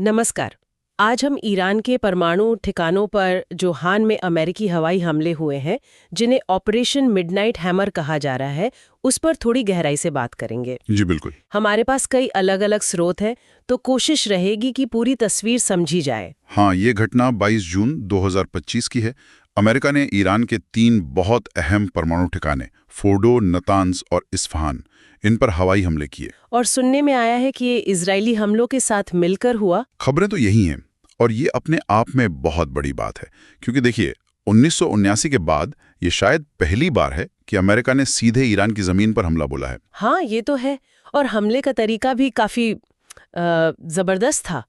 नमस्कार। आज हम ईरान के परमाणु ठिकानों पर जो हाल में अमेरिकी हवाई हमले हुए हैं, जिन्हें ऑपरेशन मिडनाइट हैमर कहा जा रहा है, उस पर थोड़ी गहराई से बात करेंगे। जी बिल्कुल। हमारे पास कई अलग-अलग स्रोत हैं, तो कोशिश रहेगी कि पूरी तस्वीर समझी जाए। हाँ, ये घटना 22 जून 2025 की है। अमेरिका ने ईरान के 3 बहुत अहम परमाणु ठिकाने फोर्डो, नतांज और इस्फहान, इन पर हवाई हमले किए। और सुनने में आया है कि ये इजरायली हमलों के साथ मिलकर हुआ। खबरें तो यही हैं, और ये अपने आप में बहुत बड़ी बात है, क्योंकि देखिए 1979 के बाद ये शायद पहली बार है कि अमेरिका ने सीधे ईरान की जमीन पर हमला बोला है। हाँ, ये तो है। और हमले का तरीका भी काफी जबरदस्त था।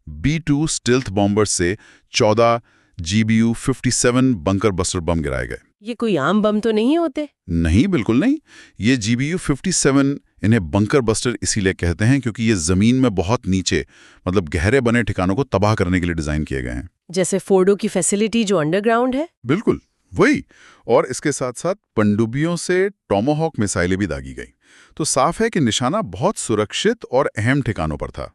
B-2 स्टिल्थ बॉम्बर से 14 GBU-57 बंकर बस्टर बम गिराए गए। ये कोई आम बम तो नहीं होते? नहीं, बिल्कुल नहीं। ये GBU-57 इन्हें बंकर बस्टर इसीलिए कहते हैं क्योंकि ये जमीन में बहुत नीचे, मतलब गहरे बने ठिकानों को तबाह करने के लिए डिजाइन किए गए हैं। जैसे फोर्डो की फैसिलिटी जो अंडरग्राउंड है। बिल्कुल वही। और इसके साथ साथ पनडुब्बियों से टॉमाहॉक मिसाइलें भी दागी गई। तो साफ है कि निशाना बहुत सुरक्षित और अहम ठिकानों पर था।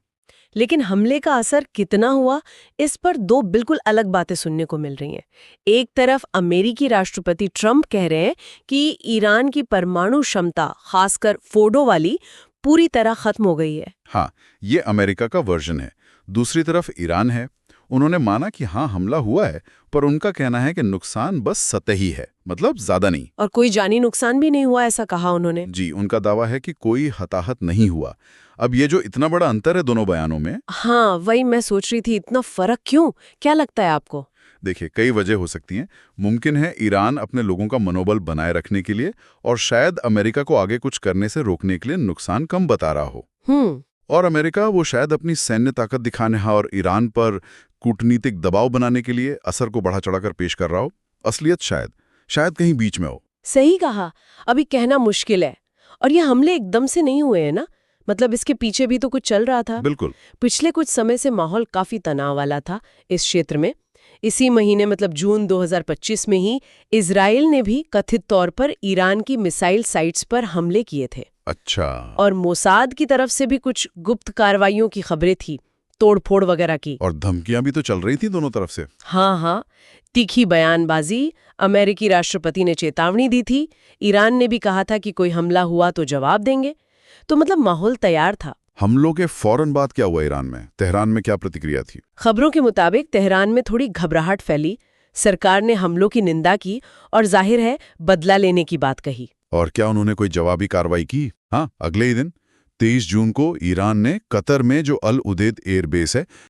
लेकिन हमले का असर कितना हुआ, इस पर दो बिल्कुल अलग बातें सुनने को मिल रही हैं। एक तरफ अमेरिकी राष्ट्रपति ट्रंप कह रहे हैं कि ईरान की परमाणु क्षमता, खासकर फोर्डो वाली, पूरी तरह खत्म हो गई है। हाँ, ये अमेरिका का वर्जन है। दूसरी तरफ ईरान है। उन्होंने माना कि हाँ, हमला हुआ है, पर उनका कहना है कि नुकसान बस सतही है, मतलब ज्यादा नहीं। और कोई जानी नुकसान भी नहीं हुआ, ऐसा कहा उन्होंने। जी, उनका दावा है कि कोई हताहत नहीं हुआ। अब ये जो इतना बड़ा अंतर है दोनों बयानों में। हाँ, वही मैं सोच रही थी, इतना फर्क क्यों? क्या लगता है आपको? देखिए, कई वजह हो सकती हैं। मुमकिन है ईरान अपने लोगों का मनोबल बनाए रखने के लिए, और शायद अमेरिका को आगे कुछ करने से रोकने के लिए नुकसान कम बता रहा हो। और अमेरिका वो शायद अपनी सैन्य ताकत दिखाने और ईरान पर कूटनीतिक दबाव बनाने के लिए असर को बढ़ा चढ़ाकर पेश कर रहा हो। असलियत शायद कहीं बीच में हो। सही कहा। अभी कहना मुश्किल है। और ये हमले एकदम से नहीं हुए हैं ना, मतलब इसके पीछे भी तो कुछ चल रहा था। बिल्कुल। पिछले कुछ समय से माहौल काफी तनाव वाला था इस क्षेत्र में। इसी महीने, मतलब जून 2025 में ही इजराइल ने भी कथित तौर पर ईरान की मिसाइल साइट्स पर हमले किए थे। अच्छा। और मोसाद की तरफ से भी कुछ गुप्त कार्रवाइयों की खबरें थी, तोड़फोड़ वगैरह की। और धमकियां भी तो चल रही थी दोनों तरफ से। हाँ, तीखी बयानबाजी। अमेरिकी राष्ट्रपति ने चेतावनी दी थी, ईरान ने भी कहा था कि कोई हमला हुआ तो जवाब देंगे। तो मतलब माहौल तैयार था। हमलों के फौरन बाद क्या हुआ ईरान में? तेहरान में क्या प्रतिक्रिया थी? खबरों के मुताबिक तेहरान में थोड़ी घबराहट फैली। सरकार ने हमलों की निंदा की और जाहिर है बदला लेने की बात कही। और क्या उन्होंने कोई जवाबी कार्रवाई की? हाँ, अगले ही दिन 23 जून को ईरान ने कतर में जो अल उदेद एयरबेस है,